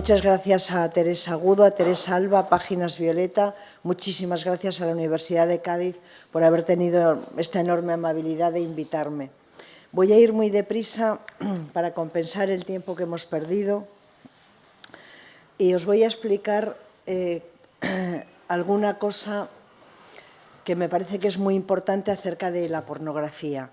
Muchas gracias a Teresa Agudo, a Teresa Alba, Páginas Violeta. Muchísimas gracias a la Universidad de Cádiz por haber tenido esta enorme amabilidad de invitarme. Voy a ir muy deprisa para compensar el tiempo que hemos perdido y os voy a explicar alguna cosa que me parece que es muy importante acerca de la pornografía.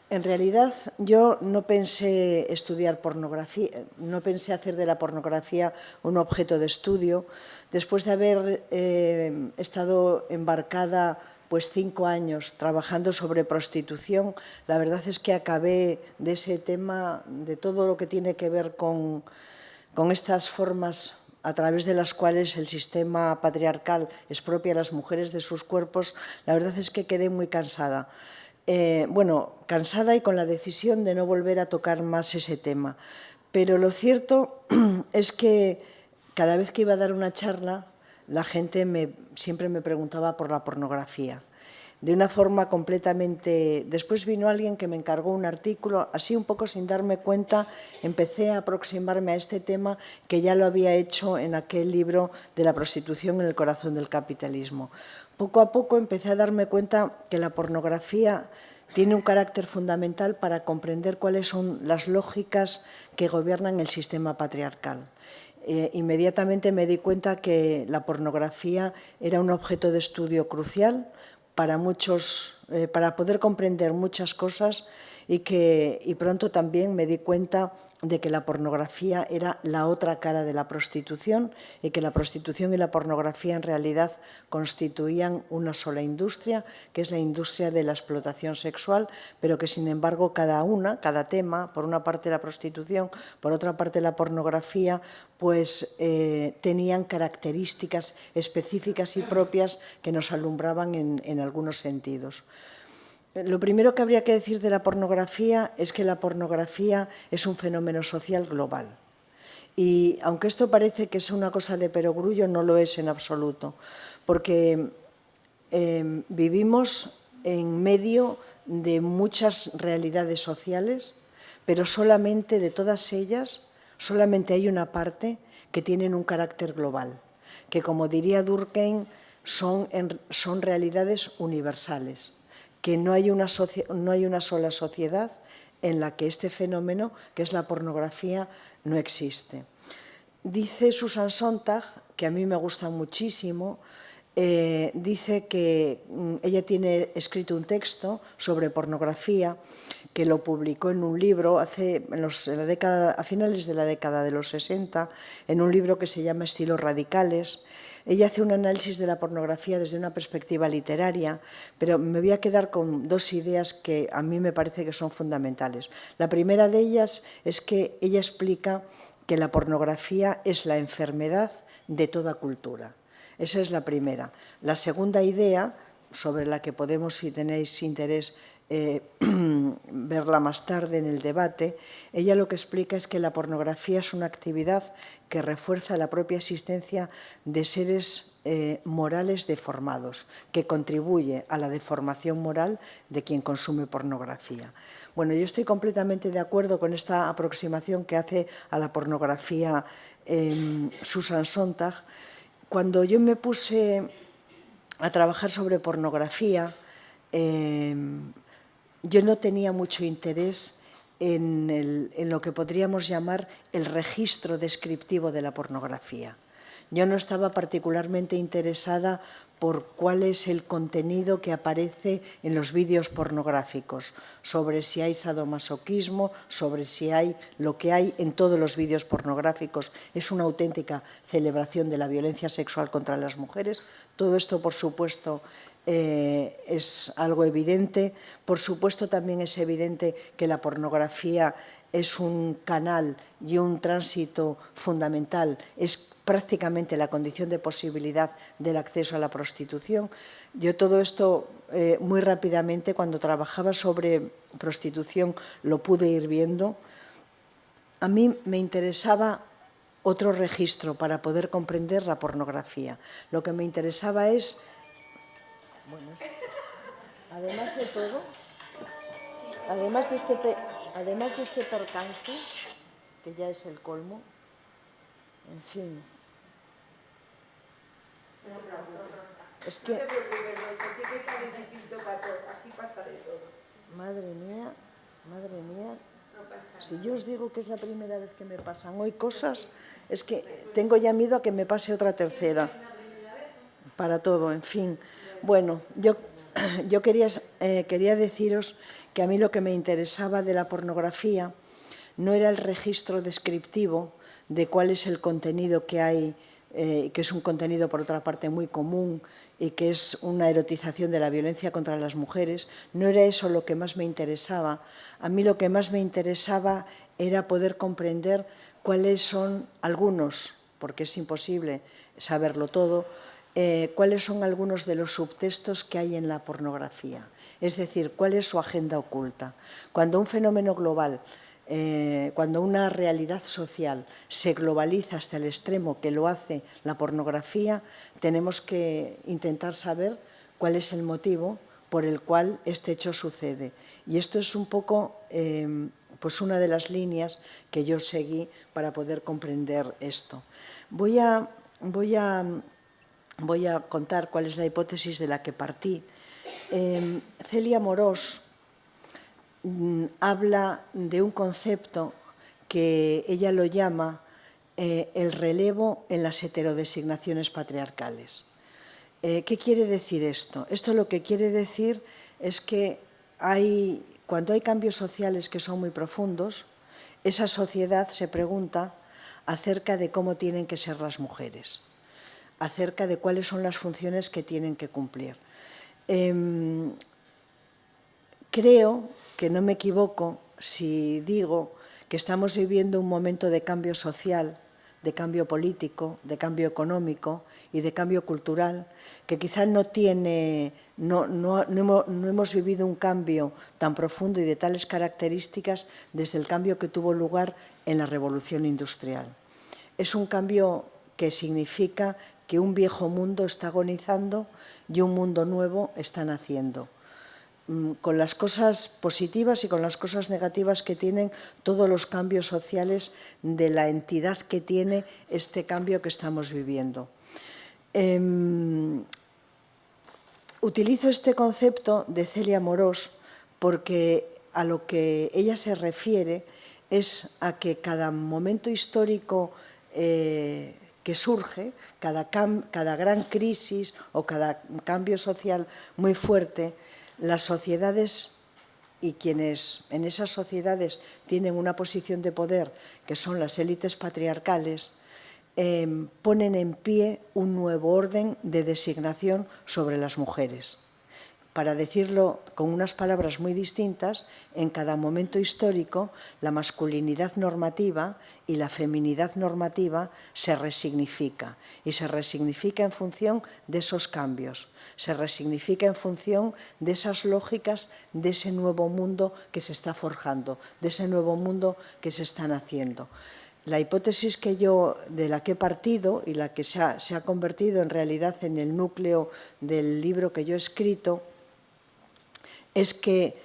En realidad, yo no pensé estudiar pornografía, no pensé hacer de la pornografía un objeto de estudio. Después de haber estado embarcada 5 años trabajando sobre prostitución, la verdad es que acabé de ese tema, de todo lo que tiene que ver con estas formas a través de las cuales el sistema patriarcal expropia a las mujeres de sus cuerpos, la verdad es que quedé muy cansada. Cansada y con la decisión de no volver a tocar más ese tema. Pero lo cierto es que cada vez que iba a dar una charla, la gente siempre me preguntaba por la pornografía. De una forma completamente... Después vino alguien que me encargó un artículo, así un poco sin darme cuenta, empecé a aproximarme a este tema que ya lo había hecho en aquel libro de la prostitución en el corazón del capitalismo. Poco a poco empecé a darme cuenta que la pornografía tiene un carácter fundamental para comprender cuáles son las lógicas que gobiernan el sistema patriarcal. Inmediatamente me di cuenta que la pornografía era un objeto de estudio crucial para poder comprender muchas cosas y pronto también me di cuenta de que la pornografía era la otra cara de la prostitución y que la prostitución y la pornografía en realidad constituían una sola industria, que es la industria de la explotación sexual, pero que sin embargo cada tema, por una parte la prostitución, por otra parte la pornografía, pues tenían características específicas y propias que nos alumbraban en algunos sentidos. Lo primero que habría que decir de la pornografía es que la pornografía es un fenómeno social global. Y aunque esto parece que es una cosa de perogrullo, no lo es en absoluto, porque vivimos en medio de muchas realidades sociales, pero solamente de todas ellas, solamente hay una parte que tienen un carácter global, que como diría Durkheim, son realidades universales, que no hay una sola sociedad en la que este fenómeno, que es la pornografía, no existe. Dice Susan Sontag, que a mí me gusta muchísimo, dice que ella tiene escrito un texto sobre pornografía que lo publicó en un libro a finales de la década de los 60, en un libro que se llama Estilos radicales. Ella hace un análisis de la pornografía desde una perspectiva literaria, pero me voy a quedar con dos ideas que a mí me parece que son fundamentales. La primera de ellas es que ella explica que la pornografía es la enfermedad de toda cultura. Esa es la primera. La segunda idea, sobre la que podemos, si tenéis interés, verla más tarde en el debate, ella lo que explica es que la pornografía es una actividad que refuerza la propia existencia de seres morales deformados, que contribuye a la deformación moral de quien consume pornografía. Bueno, yo estoy completamente de acuerdo con esta aproximación que hace a la pornografía Susan Sontag. Cuando yo me puse a trabajar sobre pornografía, yo no tenía mucho interés en lo que podríamos llamar el registro descriptivo de la pornografía. Yo no estaba particularmente interesada por cuál es el contenido que aparece en los vídeos pornográficos, sobre si hay sadomasoquismo, sobre si hay lo que hay en todos los vídeos pornográficos. Es una auténtica celebración de la violencia sexual contra las mujeres. Todo esto, por supuesto, es algo evidente. Por supuesto, también es evidente que la pornografía es un canal y un tránsito fundamental, es prácticamente la condición de posibilidad del acceso a la prostitución. Yo todo esto muy rápidamente, cuando trabajaba sobre prostitución, lo pude ir viendo. A mí me interesaba otro registro para poder comprender la pornografía. Lo que me interesaba es, bueno, además de todo, además de este percance, que ya es el colmo. En fin. Es que... No te preocupes, Rosa, sí que cada distinto patrón, aquí pasa de todo. Madre mía, madre mía. No pasa nada. Si yo os digo que es la primera vez que me pasan hoy cosas, es que tengo ya miedo a que me pase otra tercera. Para todo, en fin. Bueno, yo quería deciros que a mí lo que me interesaba de la pornografía no era el registro descriptivo de cuál es el contenido que hay, que es un contenido, por otra parte, muy común y que es una erotización de la violencia contra las mujeres. No era eso lo que más me interesaba. A mí lo que más me interesaba era poder comprender cuáles son algunos, porque es imposible saberlo todo, cuáles son algunos de los subtextos que hay en la pornografía. Es decir, cuál es su agenda oculta. Cuando un fenómeno global, cuando una realidad social se globaliza hasta el extremo que lo hace la pornografía, tenemos que intentar saber cuál es el motivo por el cual este hecho sucede. Y esto es un poco pues una de las líneas que yo seguí para poder comprender esto. Voy a contar cuál es la hipótesis de la que partí. Celia Morós habla de un concepto que ella lo llama el relevo en las heterodesignaciones patriarcales. ¿Qué quiere decir esto? Esto lo que quiere decir es que cuando hay cambios sociales que son muy profundos, esa sociedad se pregunta acerca de cómo tienen que ser las mujeres, acerca de cuáles son las funciones que tienen que cumplir. Creo que no me equivoco si digo que estamos viviendo un momento de cambio social, de cambio político, de cambio económico y de cambio cultural, que quizá no hemos vivido un cambio tan profundo y de tales características desde el cambio que tuvo lugar en la Revolución Industrial. Es un cambio que significa que un viejo mundo está agonizando y un mundo nuevo está naciendo, con las cosas positivas y con las cosas negativas que tienen todos los cambios sociales de la entidad que tiene este cambio que estamos viviendo. Utilizo este concepto de Celia Morós porque a lo que ella se refiere es a que cada momento histórico que surge, cada gran crisis o cada cambio social muy fuerte, las sociedades y quienes en esas sociedades tienen una posición de poder, que son las élites patriarcales, ponen en pie un nuevo orden de designación sobre las mujeres. Para decirlo con unas palabras muy distintas, en cada momento histórico la masculinidad normativa y la feminidad normativa se resignifica, y se resignifica en función de esos cambios, se resignifica en función de esas lógicas de ese nuevo mundo que se está forjando, de ese nuevo mundo que se está naciendo. La hipótesis de la que he partido y la que se ha convertido en realidad en el núcleo del libro que yo he escrito es que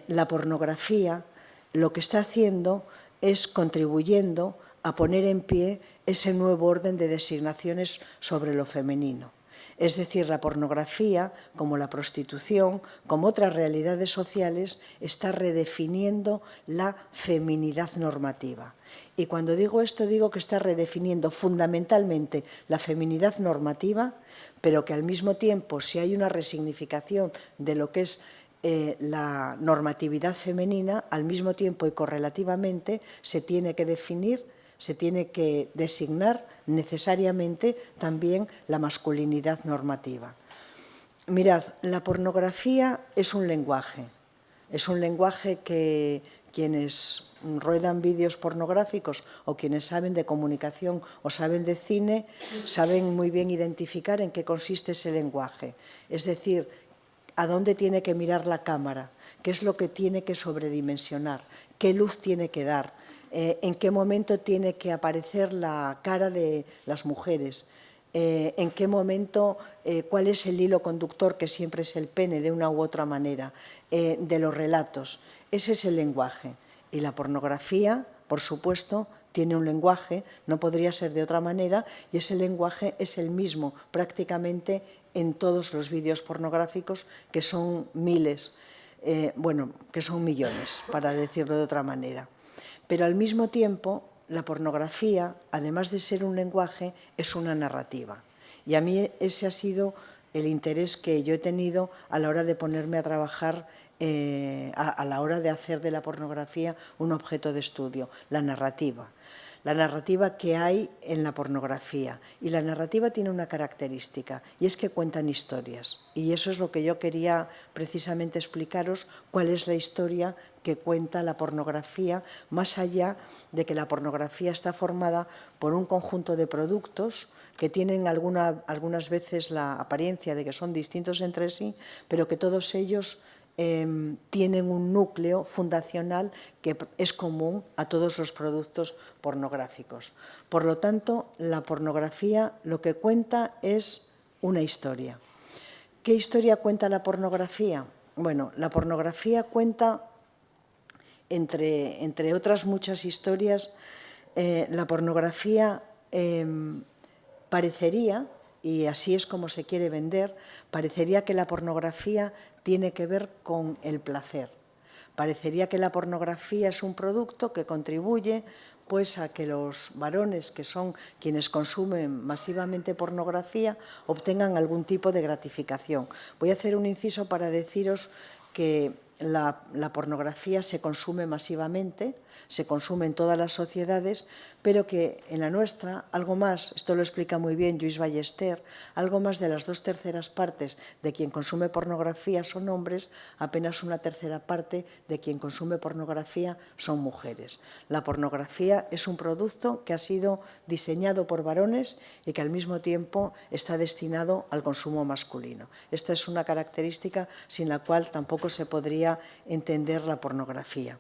la pornografía lo que está haciendo es contribuyendo a poner en pie ese nuevo orden de designaciones sobre lo femenino. Es decir, la pornografía, como la prostitución, como otras realidades sociales, está redefiniendo la feminidad normativa. Y cuando digo esto, digo que está redefiniendo fundamentalmente la feminidad normativa, pero que al mismo tiempo, si hay una resignificación de lo que es la normatividad femenina, al mismo tiempo y correlativamente se tiene que definir, se tiene que designar necesariamente también la masculinidad normativa. Mirad, la pornografía es un lenguaje que quienes ruedan vídeos pornográficos o quienes saben de comunicación o saben de cine saben muy bien identificar en qué consiste ese lenguaje. Es decir, a dónde tiene que mirar la cámara, qué es lo que tiene que sobredimensionar, qué luz tiene que dar, en qué momento tiene que aparecer la cara de las mujeres, en qué momento, cuál es el hilo conductor, que siempre es el pene de una u otra manera, de los relatos. Ese es el lenguaje. Y la pornografía por supuesto, tiene un lenguaje, no podría ser de otra manera, y ese lenguaje es el mismo prácticamente en todos los vídeos pornográficos, que son miles, bueno, que son millones, para decirlo de otra manera. Pero al mismo tiempo, la pornografía, además de ser un lenguaje, es una narrativa. Y a mí ese ha sido el interés que yo he tenido a la hora de ponerme a trabajar, a la hora de hacer de la pornografía un objeto de estudio, la narrativa. La narrativa que hay en la pornografía. Y la narrativa tiene una característica, y es que cuentan historias. Y eso es lo que yo quería precisamente explicaros, cuál es la historia que cuenta la pornografía, más allá de que la pornografía está formada por un conjunto de productos que tienen algunas veces la apariencia de que son distintos entre sí, pero que todos ellos tienen un núcleo fundacional que es común a todos los productos pornográficos. Por lo tanto, la pornografía lo que cuenta es una historia. ¿Qué historia cuenta la pornografía? Bueno, la pornografía cuenta, entre otras muchas historias, la pornografía parecería, y así es como se quiere vender, parecería que la pornografía tiene que ver con el placer. Parecería que la pornografía es un producto que contribuye pues, a que los varones, que son quienes consumen masivamente pornografía, obtengan algún tipo de gratificación. Voy a hacer un inciso para deciros que la pornografía se consume masivamente, se consume en todas las sociedades, pero que en la nuestra, algo más, esto lo explica muy bien Lluís Ballester, algo más de las 2/3 partes de quien consume pornografía son hombres, apenas 1/3 parte de quien consume pornografía son mujeres. La pornografía es un producto que ha sido diseñado por varones y que al mismo tiempo está destinado al consumo masculino. Esta es una característica sin la cual tampoco se podría entender la pornografía.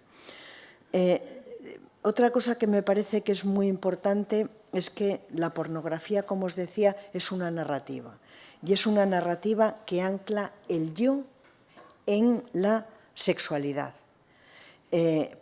Otra cosa que me parece que es muy importante es que la pornografía, como os decía, es una narrativa. Y es una narrativa que ancla el yo en la sexualidad.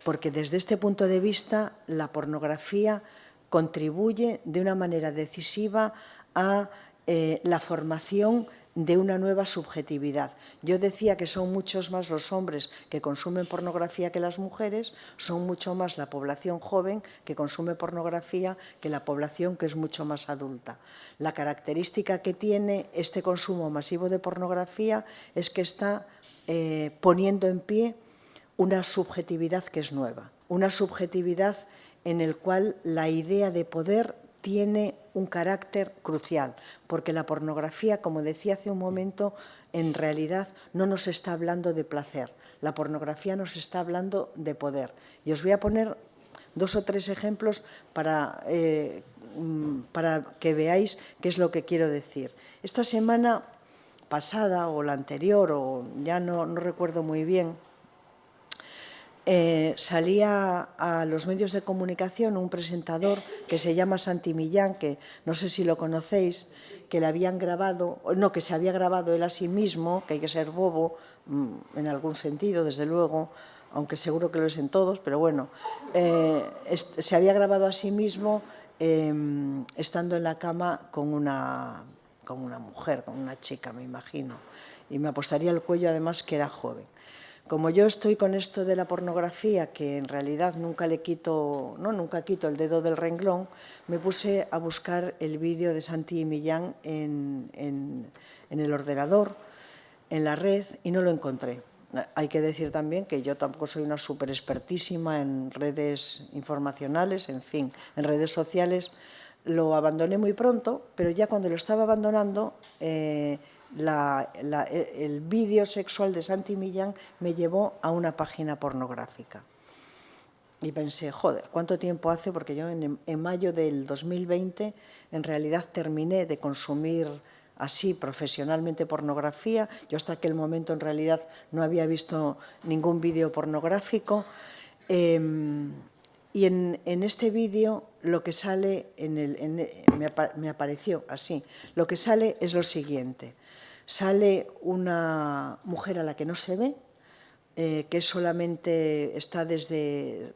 Porque desde este punto de vista, la pornografía contribuye de una manera decisiva a la formación de una nueva subjetividad. Yo decía que son muchos más los hombres que consumen pornografía que las mujeres, son mucho más la población joven que consume pornografía que la población que es mucho más adulta. La característica que tiene este consumo masivo de pornografía es que está poniendo en pie una subjetividad que es nueva, una subjetividad en la cual la idea de poder tiene un carácter crucial, porque la pornografía, como decía hace un momento, en realidad no nos está hablando de placer, la pornografía nos está hablando de poder. Y os voy a poner 2 o 3 ejemplos para que veáis qué es lo que quiero decir. Esta semana pasada, o la anterior, o ya no recuerdo muy bien, salía a los medios de comunicación un presentador que se llama Santi Millán, que no sé si lo conocéis, que le habían grabado, no, que se había grabado él a sí mismo, que hay que ser bobo en algún sentido, desde luego, aunque seguro que lo es en todos, pero bueno, se había grabado a sí mismo estando en la cama con una mujer, con una chica, me imagino, y me apostaría el cuello además que era joven. Como yo estoy con esto de la pornografía, que en realidad nunca quito el dedo del renglón, me puse a buscar el vídeo de Santi Millán en el ordenador, en la red, y no lo encontré. Hay que decir también que yo tampoco soy una súper expertísima en redes informacionales, en fin, en redes sociales. Lo abandoné muy pronto, pero ya cuando lo estaba abandonando, el vídeo sexual de Santi Millán me llevó a una página pornográfica. Y pensé, joder, ¿cuánto tiempo hace? Porque yo en mayo del 2020 en realidad terminé de consumir así profesionalmente pornografía. Yo hasta aquel momento en realidad no había visto ningún vídeo pornográfico. Y en este vídeo lo que sale, me apareció así, lo que sale es lo siguiente. Sale una mujer a la que no se ve, que solamente está desde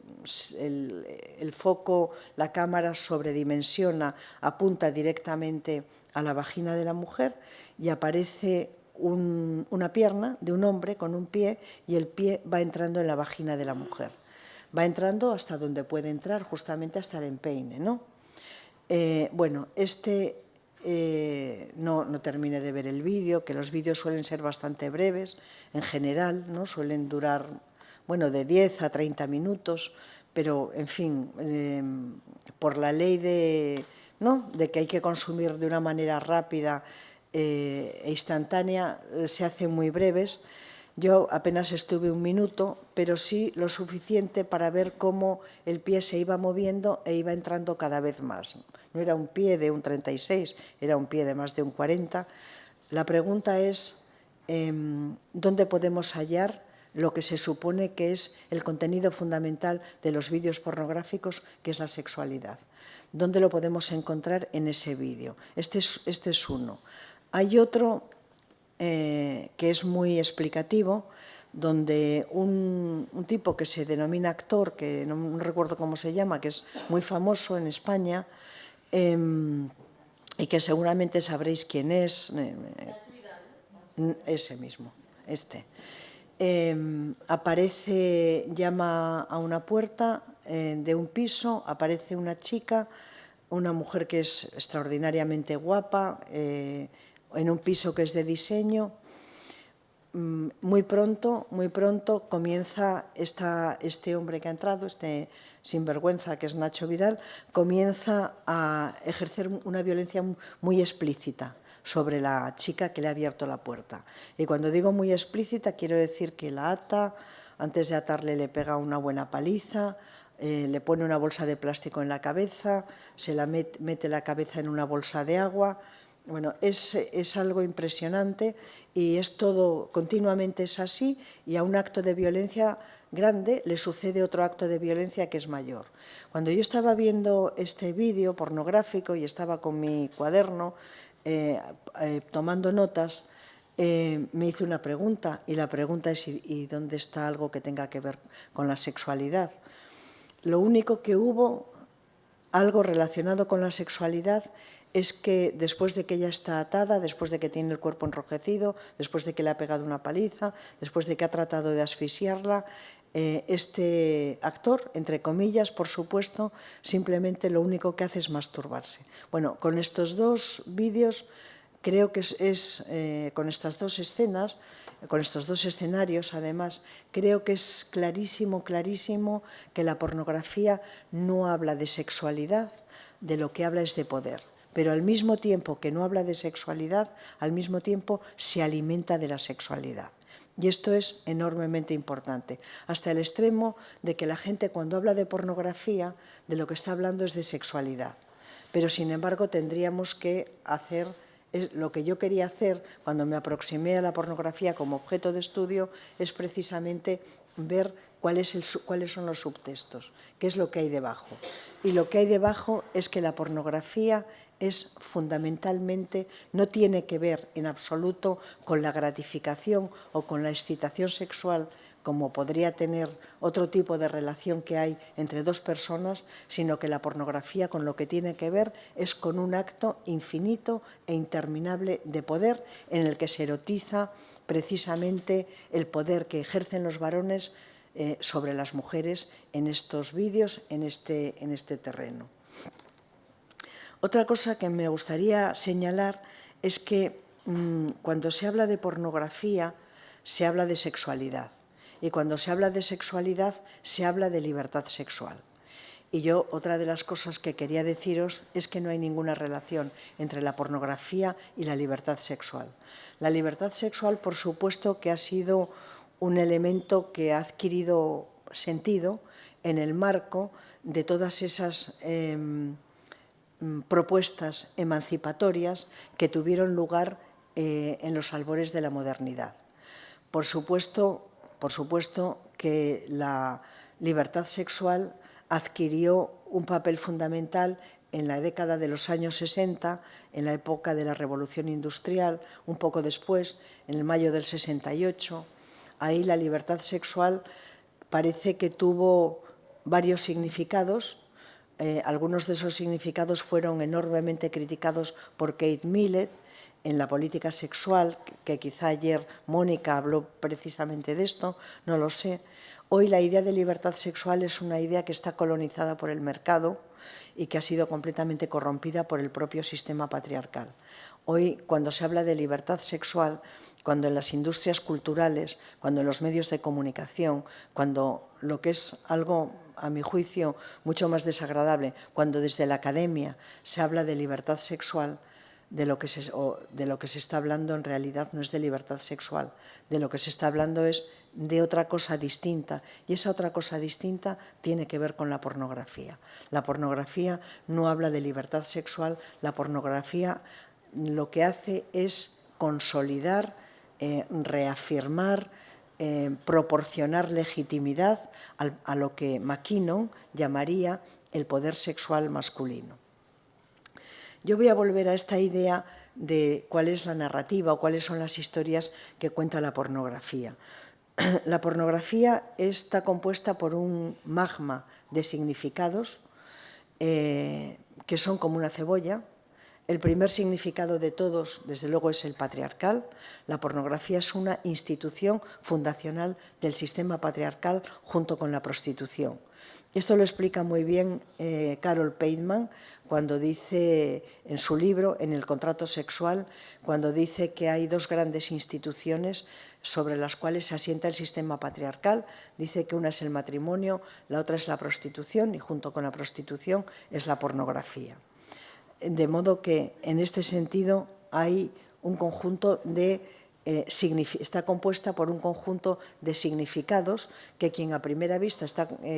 el foco, la cámara sobredimensiona, apunta directamente a la vagina de la mujer y aparece una pierna de un hombre con un pie y el pie va entrando en la vagina de la mujer. Va entrando hasta donde puede entrar, justamente hasta el empeine, ¿no? Bueno, no terminé de ver el vídeo, que los vídeos suelen ser bastante breves, en general, ¿no? Suelen durar, bueno, de 10 a 30 minutos, pero, en fin, por la ley ¿no? de que hay que consumir de una manera rápida e instantánea, se hacen muy breves. Yo apenas estuve un minuto, pero sí lo suficiente para ver cómo el pie se iba moviendo e iba entrando cada vez más. No era un pie de un 36, era un pie de más de un 40. La pregunta es, ¿dónde podemos hallar lo que se supone que es el contenido fundamental de los vídeos pornográficos, que es la sexualidad? ¿Dónde lo podemos encontrar en ese vídeo? Este es uno. Hay otro que es muy explicativo, donde un tipo que se denomina actor, que no recuerdo cómo se llama, que es muy famoso en España, y que seguramente sabréis quién es, ese mismo, aparece, llama a una puerta de un piso, aparece una chica, una mujer que es extraordinariamente guapa, en un piso que es de diseño. Muy pronto comienza este hombre que ha entrado, este sinvergüenza que es Nacho Vidal, comienza a ejercer una violencia muy explícita sobre la chica que le ha abierto la puerta. Y cuando digo muy explícita, quiero decir que la ata, antes de atarle le pega una buena paliza, le pone una bolsa de plástico en la cabeza, se la mete la cabeza en una bolsa de agua. Bueno, es algo impresionante y es todo, continuamente es así, y a un acto de violencia grande le sucede otro acto de violencia que es mayor. Cuando yo estaba viendo este vídeo pornográfico y estaba con mi cuaderno tomando notas, me hice una pregunta, y la pregunta es ¿y dónde está algo que tenga que ver con la sexualidad? Lo único que hubo, algo relacionado con la sexualidad, es que después de que ella está atada, después de que tiene el cuerpo enrojecido, después de que le ha pegado una paliza, después de que ha tratado de asfixiarla, este actor, entre comillas, por supuesto, simplemente lo único que hace es masturbarse. Bueno, con estos dos vídeos, creo que con estas dos escenas, con estos dos escenarios, además, creo que es clarísimo que la pornografía no habla de sexualidad, de lo que habla es de poder. Pero al mismo tiempo que no habla de sexualidad, al mismo tiempo se alimenta de la sexualidad. Y esto es enormemente importante, hasta el extremo de que la gente, cuando habla de pornografía, de lo que está hablando es de sexualidad. Pero, sin embargo, tendríamos que hacer lo que yo quería hacer cuando me aproximé a la pornografía como objeto de estudio, es precisamente ver cuáles son los subtextos, qué es lo que hay debajo. Y lo que hay debajo es que la pornografía es fundamentalmente, no tiene que ver en absoluto con la gratificación o con la excitación sexual, como podría tener otro tipo de relación que hay entre dos personas, sino que la pornografía con lo que tiene que ver es con un acto infinito e interminable de poder, en el que se erotiza precisamente el poder que ejercen los varones sobre las mujeres en estos vídeos, en este terreno. Otra cosa que me gustaría señalar es que cuando se habla de pornografía se habla de sexualidad, y cuando se habla de sexualidad se habla de libertad sexual. Y yo, otra de las cosas que quería deciros es que no hay ninguna relación entre la pornografía y la libertad sexual. La libertad sexual, por supuesto, que ha sido un elemento que ha adquirido sentido en el marco de todas esas propuestas emancipatorias que tuvieron lugar en los albores de la modernidad. Por supuesto que la libertad sexual adquirió un papel fundamental en la década de los años 60, en la época de la Revolución Industrial, un poco después, en el mayo del 68, ahí la libertad sexual parece que tuvo varios significados. Algunos de esos significados fueron enormemente criticados por Kate Millett en la política sexual, que quizá ayer Mónica habló precisamente de esto, no lo sé. Hoy la idea de libertad sexual es una idea que está colonizada por el mercado y que ha sido completamente corrompida por el propio sistema patriarcal. Hoy, cuando se habla de libertad sexual, cuando en las industrias culturales, cuando en los medios de comunicación, cuando lo que es algo, a mi juicio, mucho más desagradable, cuando desde la academia se habla de libertad sexual, de lo que se está hablando en realidad no es de libertad sexual, de lo que se está hablando es de otra cosa distinta, y esa otra cosa distinta tiene que ver con la pornografía. La pornografía no habla de libertad sexual, la pornografía lo que hace es consolidar, reafirmar, proporcionar legitimidad a lo que McKinnon llamaría el poder sexual masculino. Yo voy a volver a esta idea de cuál es la narrativa o cuáles son las historias que cuenta la pornografía. La pornografía está compuesta por un magma de significados que son como una cebolla. El primer significado de todos, desde luego, es el patriarcal. La pornografía es una institución fundacional del sistema patriarcal junto con la prostitución. Esto lo explica muy bien Carol Pateman cuando dice en su libro, en el contrato sexual, cuando dice que hay dos grandes instituciones sobre las cuales se asienta el sistema patriarcal. Dice que una es el matrimonio, la otra es la prostitución y junto con la prostitución es la pornografía. De modo que, en este sentido, hay un conjunto de está compuesta por un conjunto de significados que quien a primera vista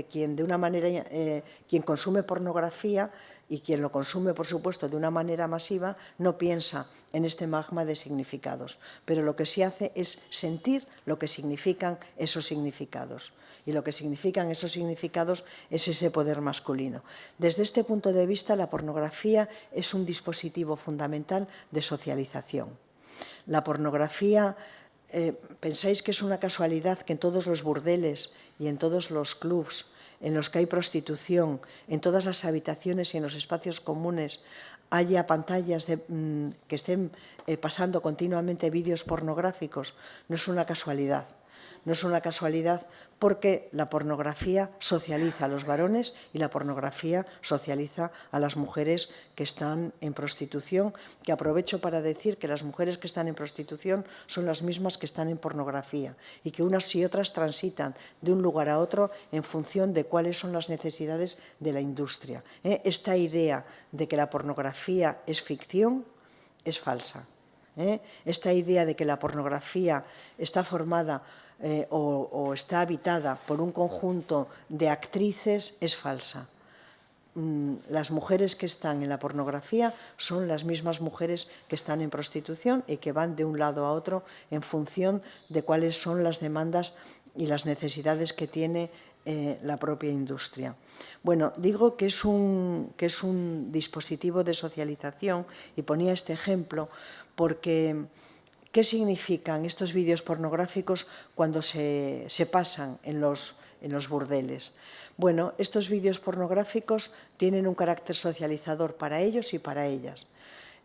quien de una manera quien consume pornografía y quien lo consume, por supuesto, de una manera masiva, no piensa en este magma de significados, pero lo que sí hace es sentir lo que significan esos significados. Y lo que significan esos significados es ese poder masculino. Desde este punto de vista, la pornografía es un dispositivo fundamental de socialización. La pornografía, ¿pensáis que es una casualidad que en todos los burdeles y en todos los clubs en los que hay prostitución, en todas las habitaciones y en los espacios comunes haya pantallas que estén pasando continuamente vídeos pornográficos? No es una casualidad. No es una casualidad porque la pornografía socializa a los varones y la pornografía socializa a las mujeres que están en prostitución, que aprovecho para decir que las mujeres que están en prostitución son las mismas que están en pornografía y que unas y otras transitan de un lugar a otro en función de cuáles son las necesidades de la industria. Esta idea de que la pornografía es ficción es falsa. Esta idea de que la pornografía está formada o está habitada por un conjunto de actrices es falsa. Las mujeres que están en la pornografía son las mismas mujeres que están en prostitución y que van de un lado a otro en función de cuáles son las demandas y las necesidades que tiene la propia industria. Bueno, digo que es un dispositivo de socialización y ponía este ejemplo porque ¿qué significan estos vídeos pornográficos cuando se pasan en los burdeles? Bueno, estos vídeos pornográficos tienen un carácter socializador para ellos y para ellas.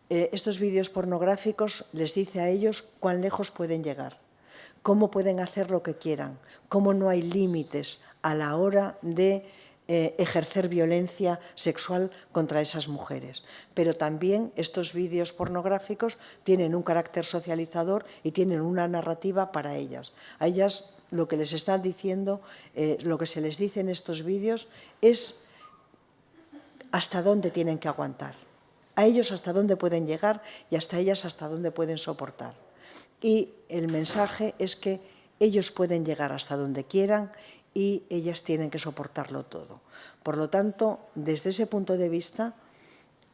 Estos vídeos pornográficos les dice a ellos cuán lejos pueden llegar, cómo pueden hacer lo que quieran, cómo no hay límites a la hora de ejercer violencia sexual contra esas mujeres. Pero también estos vídeos pornográficos tienen un carácter socializador y tienen una narrativa para ellas. A ellas lo que les están diciendo, lo que se les dice en estos vídeos es hasta dónde tienen que aguantar. A ellos hasta dónde pueden llegar y hasta ellas hasta dónde pueden soportar. Y el mensaje es que ellos pueden llegar hasta donde quieran y ellas tienen que soportarlo todo. Por lo tanto, desde ese punto de vista,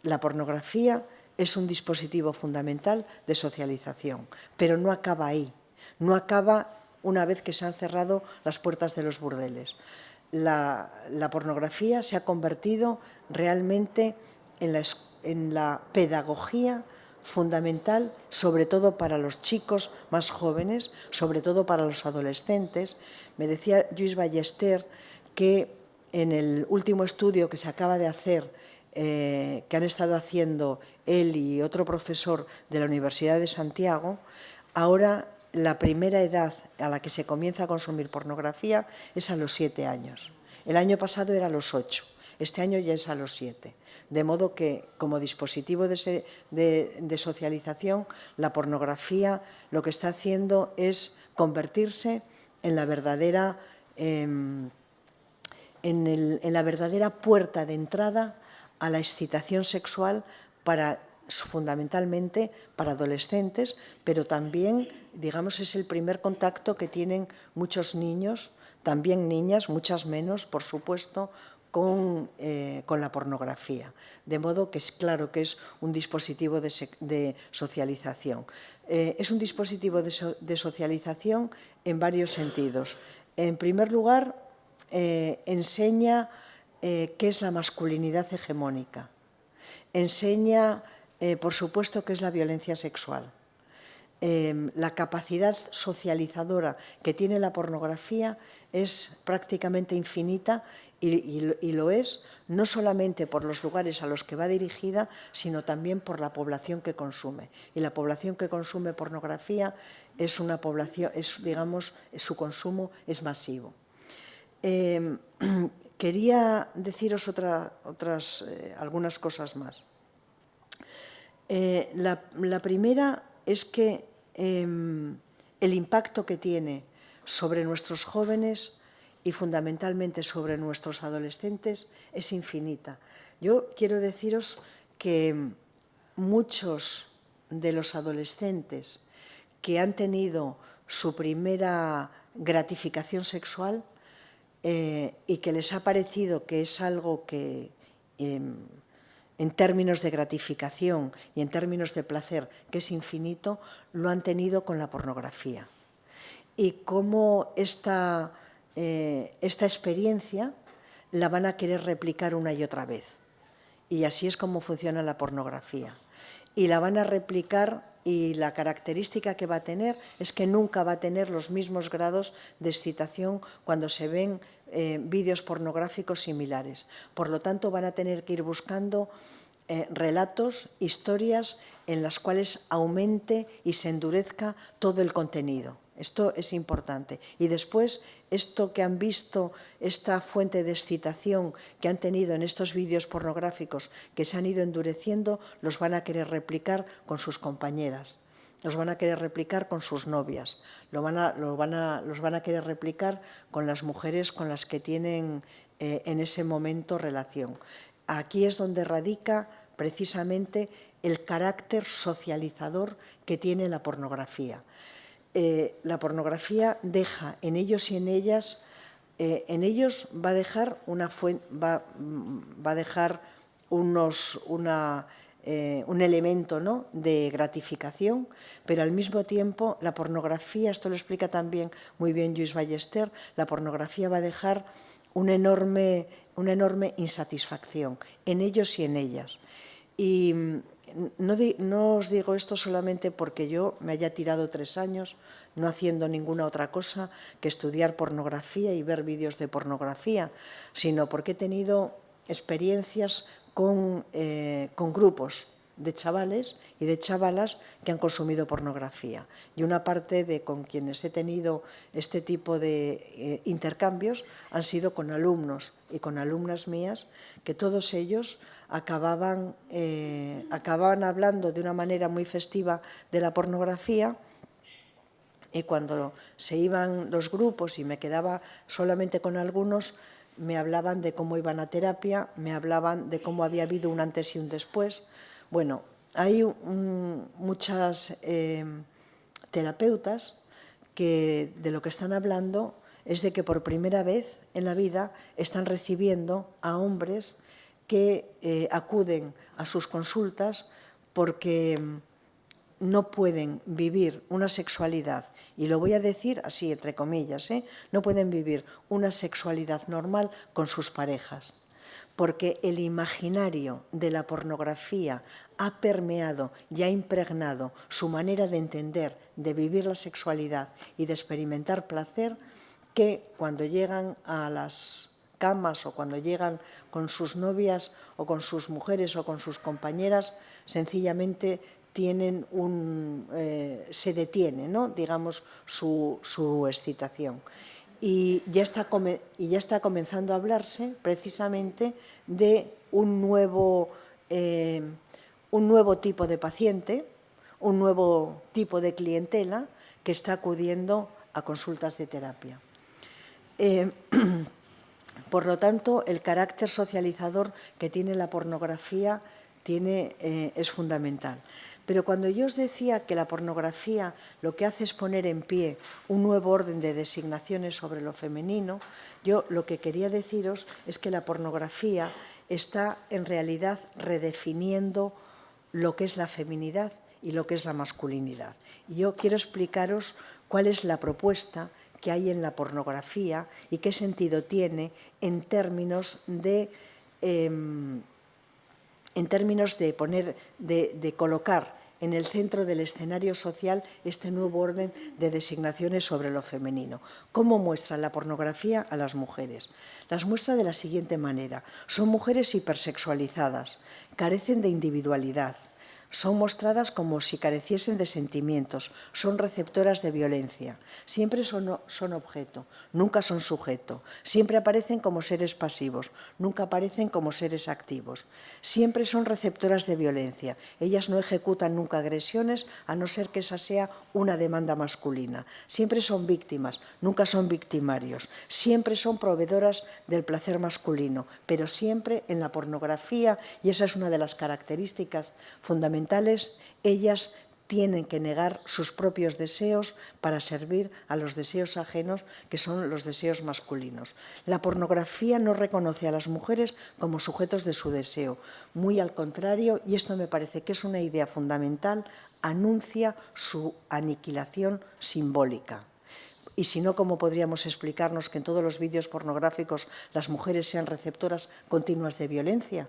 la pornografía es un dispositivo fundamental de socialización, pero no acaba ahí, no acaba una vez que se han cerrado las puertas de los burdeles. La pornografía se ha convertido realmente en la pedagogía fundamental, sobre todo para los chicos más jóvenes, sobre todo para los adolescentes. Me decía Lluís Ballester que en el último estudio que se acaba de hacer, que han estado haciendo él y otro profesor de la Universidad de Santiago, ahora la primera edad a la que se comienza a consumir pornografía es a los 7 años. El año pasado era a los 8, este año ya es a los 7. De modo que, como dispositivo de socialización, la pornografía lo que está haciendo es convertirse en la verdadera, en la verdadera puerta de entrada a la excitación sexual fundamentalmente para adolescentes, pero también, digamos, es el primer contacto que tienen muchos niños, también niñas, muchas menos, por supuesto, con la pornografía. De modo que es claro que es un dispositivo de socialización. Es un dispositivo de socialización en varios sentidos. En primer lugar, enseña qué es la masculinidad hegemónica. Enseña, por supuesto, qué es la violencia sexual. La capacidad socializadora que tiene la pornografía es prácticamente infinita y lo es no solamente por los lugares a los que va dirigida, sino también por la población que consume. Y la población que consume pornografía es una población, digamos, su consumo es masivo. Quería deciros algunas cosas más. La primera es que el impacto que tiene sobre nuestros jóvenes y fundamentalmente sobre nuestros adolescentes es infinita. Yo quiero deciros que muchos de los adolescentes que han tenido su primera gratificación sexual y que les ha parecido que es algo que en términos de gratificación y en términos de placer, que es infinito, lo han tenido con la pornografía. Y cómo esta experiencia la van a querer replicar una y otra vez. Y así es como funciona la pornografía. Y la van a replicar, y la característica que va a tener es que nunca va a tener los mismos grados de excitación cuando se ven vídeos pornográficos similares. Por lo tanto, van a tener que ir buscando relatos, historias en las cuales aumente y se endurezca todo el contenido. Esto es importante. Y después, esto que han visto, esta fuente de excitación que han tenido en estos vídeos pornográficos que se han ido endureciendo, los van a querer replicar con sus compañeras, los van a querer replicar con sus novias, los van a querer replicar con las mujeres con las que tienen en ese momento relación. Aquí es donde radica precisamente el carácter socializador que tiene la pornografía. La pornografía deja en ellos y en ellas, en ellos va a dejar un elemento, ¿no?, de gratificación, pero al mismo tiempo la pornografía, esto lo explica también muy bien Lluís Ballester, la pornografía va a dejar una enorme insatisfacción en ellos y en ellas. Y no os digo esto solamente porque yo me haya tirado 3 años no haciendo ninguna otra cosa que estudiar pornografía y ver vídeos de pornografía, sino porque he tenido experiencias con grupos de chavales y de chavalas que han consumido pornografía. Y una parte de con quienes he tenido este tipo de intercambios han sido con alumnos y con alumnas mías, que todos ellos acababan hablando de una manera muy festiva de la pornografía, y cuando se iban los grupos y me quedaba solamente con algunos, me hablaban de cómo iban a terapia, me hablaban de cómo había habido un antes y un después. Bueno, hay muchas terapeutas que de lo que están hablando es de que por primera vez en la vida están recibiendo a hombres que acuden a sus consultas porque no pueden vivir una sexualidad, y lo voy a decir así entre comillas, no pueden vivir una sexualidad normal con sus parejas, porque el imaginario de la pornografía ha permeado y ha impregnado su manera de entender, de vivir la sexualidad y de experimentar placer, que cuando llegan a las camas o cuando llegan con sus novias o con sus mujeres o con sus compañeras, sencillamente se detiene, ¿no?, digamos, su excitación. Y ya está comenzando a hablarse precisamente de un nuevo tipo de paciente, un nuevo tipo de clientela que está acudiendo a consultas de terapia. Por lo tanto, el carácter socializador que tiene la pornografía es fundamental. Pero cuando yo os decía que la pornografía lo que hace es poner en pie un nuevo orden de designaciones sobre lo femenino, yo lo que quería deciros es que la pornografía está en realidad redefiniendo lo que es la feminidad y lo que es la masculinidad. Y yo quiero explicaros cuál es la propuesta que hay en la pornografía y qué sentido tiene en términos de colocar en el centro del escenario social este nuevo orden de designaciones sobre lo femenino. ¿Cómo muestra la pornografía a las mujeres? Las muestra de la siguiente manera. Son mujeres hipersexualizadas, carecen de individualidad, son mostradas como si careciesen de sentimientos, son receptoras de violencia, siempre son objeto, nunca son sujeto, siempre aparecen como seres pasivos, nunca aparecen como seres activos, siempre son receptoras de violencia, ellas no ejecutan nunca agresiones a no ser que esa sea una demanda masculina, siempre son víctimas, nunca son victimarios, siempre son proveedoras del placer masculino, pero siempre en la pornografía, y esa es una de las características fundamentales, ellas tienen que negar sus propios deseos para servir a los deseos ajenos, que son los deseos masculinos. La pornografía no reconoce a las mujeres como sujetos de su deseo. Muy al contrario, y esto me parece que es una idea fundamental, anuncia su aniquilación simbólica. Y si no, ¿cómo podríamos explicarnos que en todos los vídeos pornográficos las mujeres sean receptoras continuas de violencia?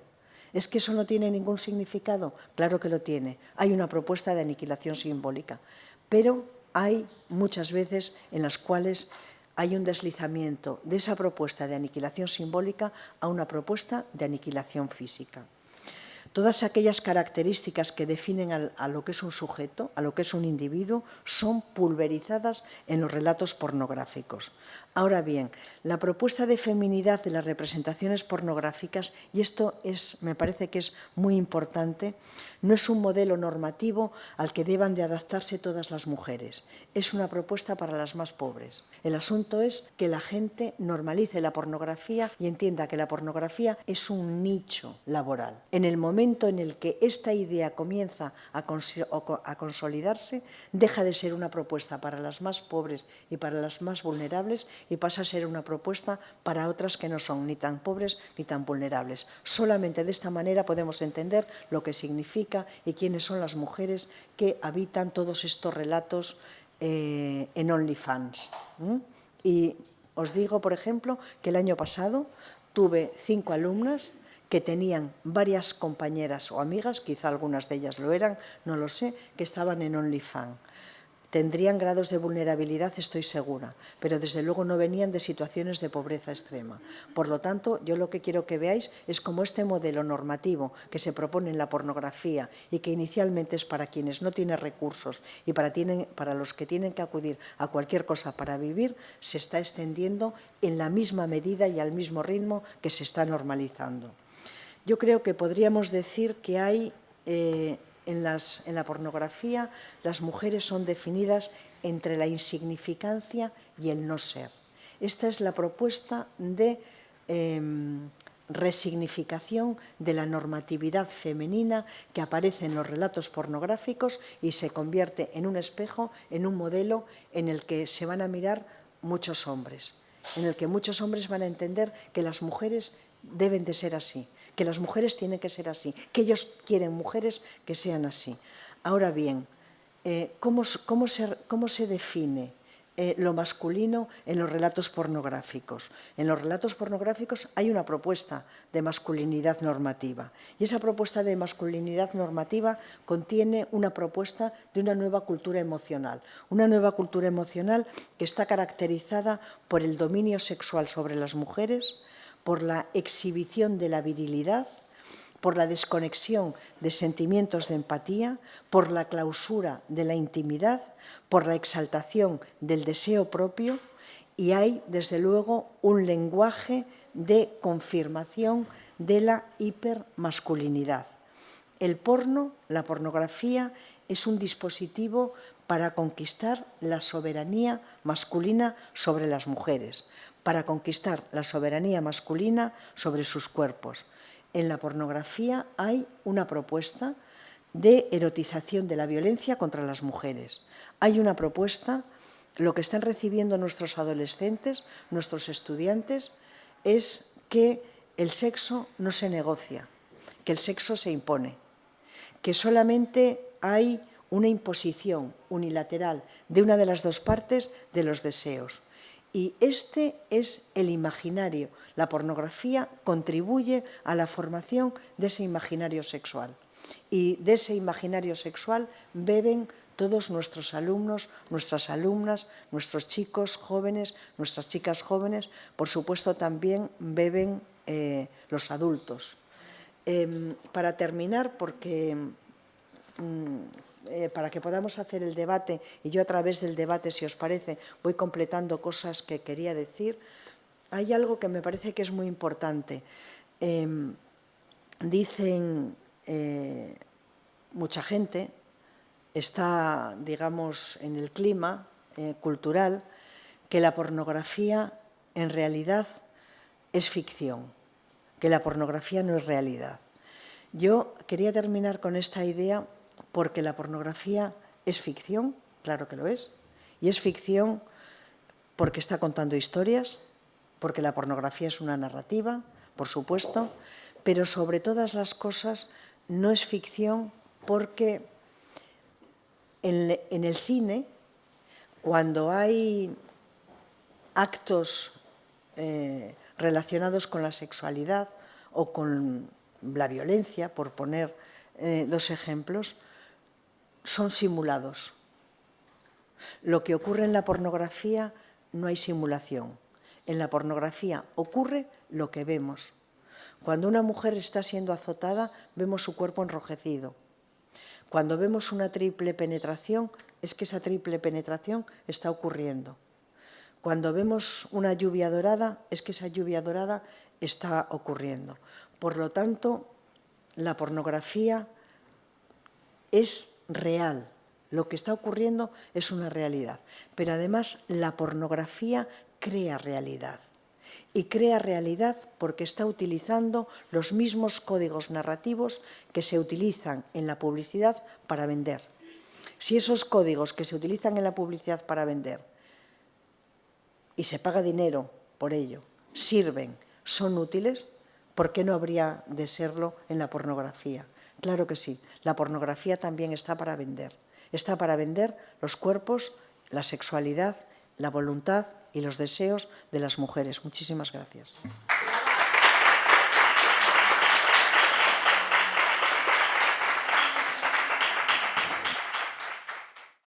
¿Es que eso no tiene ningún significado? Claro que lo tiene. Hay una propuesta de aniquilación simbólica, pero hay muchas veces en las cuales hay un deslizamiento de esa propuesta de aniquilación simbólica a una propuesta de aniquilación física. Todas aquellas características que definen a lo que es un sujeto, a lo que es un individuo, son pulverizadas en los relatos pornográficos. Ahora bien, la propuesta de feminidad de las representaciones pornográficas, y esto me parece que es muy importante, no es un modelo normativo al que deban de adaptarse todas las mujeres. Es una propuesta para las más pobres. El asunto es que la gente normalice la pornografía y entienda que la pornografía es un nicho laboral. En el momento en el que esta idea comienza a consolidarse, deja de ser una propuesta para las más pobres y para las más vulnerables y pasa a ser una propuesta para otras que no son ni tan pobres ni tan vulnerables. Solamente de esta manera podemos entender lo que significa y quiénes son las mujeres que habitan todos estos relatos en OnlyFans. Y os digo, por ejemplo, que el año pasado tuve 5 alumnas que tenían varias compañeras o amigas, quizá algunas de ellas lo eran, no lo sé, que estaban en OnlyFans. Tendrían grados de vulnerabilidad, estoy segura, pero desde luego no venían de situaciones de pobreza extrema. Por lo tanto, yo lo que quiero que veáis es cómo este modelo normativo que se propone en la pornografía y que inicialmente es para quienes no tienen recursos y para los que tienen que acudir a cualquier cosa para vivir, se está extendiendo en la misma medida y al mismo ritmo que se está normalizando. Yo creo que podríamos decir que hay en la pornografía las mujeres son definidas entre la insignificancia y el no ser. Esta es la propuesta de resignificación de la normatividad femenina que aparece en los relatos pornográficos y se convierte en un espejo, en un modelo en el que se van a mirar muchos hombres, en el que muchos hombres van a entender que las mujeres deben de ser así, que las mujeres tienen que ser así, que ellos quieren mujeres que sean así. Ahora bien, ¿cómo se define lo masculino en los relatos pornográficos. En los relatos pornográficos hay una propuesta de masculinidad normativa y esa propuesta de masculinidad normativa contiene una propuesta de una nueva cultura emocional que está caracterizada por el dominio sexual sobre las mujeres, por la exhibición de la virilidad, por la desconexión de sentimientos de empatía, por la clausura de la intimidad, por la exaltación del deseo propio, y hay, desde luego, un lenguaje de confirmación de la hipermasculinidad. El porno, la pornografía, es un dispositivo para conquistar la soberanía masculina sobre las mujeres, para conquistar la soberanía masculina sobre sus cuerpos. En la pornografía hay una propuesta de erotización de la violencia contra las mujeres. Hay una propuesta, lo que están recibiendo nuestros adolescentes, nuestros estudiantes, es que el sexo no se negocia, que el sexo se impone, que solamente hay una imposición unilateral de una de las dos partes de los deseos. Y este es el imaginario. La pornografía contribuye a la formación de ese imaginario sexual. Y de ese imaginario sexual beben todos nuestros alumnos, nuestras alumnas, nuestros chicos jóvenes, nuestras chicas jóvenes, por supuesto también beben los adultos. Para terminar, para que podamos hacer el debate, y yo a través del debate, si os parece, voy completando cosas que quería decir, hay algo que me parece que es muy importante. Dicen mucha gente, está, digamos, en el clima cultural, que la pornografía en realidad es ficción, que la pornografía no es realidad. Yo quería terminar con esta idea porque la pornografía es ficción, claro que lo es, y es ficción porque está contando historias, porque la pornografía es una narrativa, por supuesto, pero sobre todas las cosas no es ficción porque en el cine, cuando hay actos relacionados con la sexualidad o con la violencia, por poner dos ejemplos, son simulados. Lo que ocurre en la pornografía no hay simulación. En la pornografía ocurre lo que vemos. Cuando una mujer está siendo azotada, vemos su cuerpo enrojecido. Cuando vemos una triple penetración, es que esa triple penetración está ocurriendo. Cuando vemos una lluvia dorada, es que esa lluvia dorada está ocurriendo. Por lo tanto, la pornografía es real. Lo que está ocurriendo es una realidad. Pero además, la pornografía crea realidad. Y crea realidad porque está utilizando los mismos códigos narrativos que se utilizan en la publicidad para vender. Si esos códigos que se utilizan en la publicidad para vender y se paga dinero por ello, sirven, son útiles, ¿por qué no habría de serlo en la pornografía? Claro que sí, la pornografía también está para vender. Está para vender los cuerpos, la sexualidad, la voluntad y los deseos de las mujeres. Muchísimas gracias.